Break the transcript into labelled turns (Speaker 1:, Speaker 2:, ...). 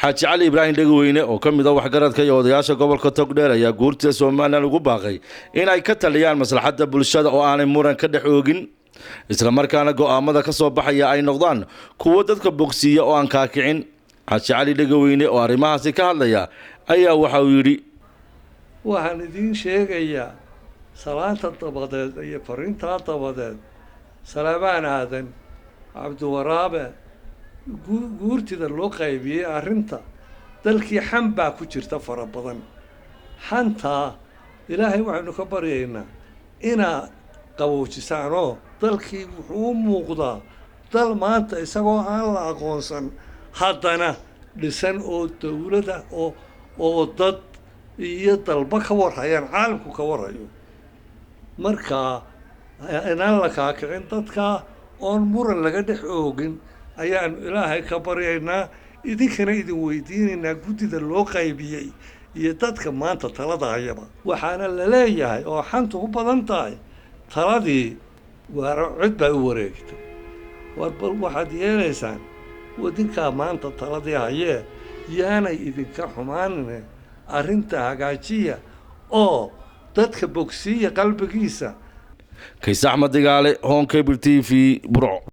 Speaker 1: xaaji cali ibraahim dhegaweyne oo ka mid ah waxgaradka iyo odayaasha gobolka Togdheer ayaa guurtida Soomaaliland ugu baaqay in ay ka taliyaan maslaxadda bulshada oo aanay muran ka dhex oogin isla markaana go'aamada ka soo baxaya ay noqdaan kuwa dadka bogsiya oo aan ka kicin. xaaji cali dhegaweyne oo arrimahaasi ka hadlaya ayaa waxa uu yiri
Speaker 2: waxaan idin sheegayaa salaanta dabadeed iyo fariinta dabadeed Salaamaan Aadan Cabdiwaraabe guurtida loo qaybiyay arrinta dalkii xamba ku jirta fara badan xanta ilaahay waxaanu ka baryaynaa ina qaboojisano dalkii wuxuu muuqdaa dal maanta isagoo aan la aqoonsan haddana dhisan oo dawladda oo dad iyo dalba ka warhayaan caalamku ka warhayo marka inaan la kaakicin dadka oon muran laga dhex oogin ayaan ilaahay ka baryaynaa idinkana idin weydiinaynaa guddida loo qaybiyay iyo dadka maanta talada hayaba waxaana la leeyahay oo xantu u badan tahay taladii cid baa u wareegtay waxaad yeelaysaan wadinkaa maanta taladii hayee yaanay idinka xumaanine arrinta hagaajiya oo dadka bogsiya qalbigiisa.
Speaker 1: Kays Axmed Digaale, Home Cable TV, Burco.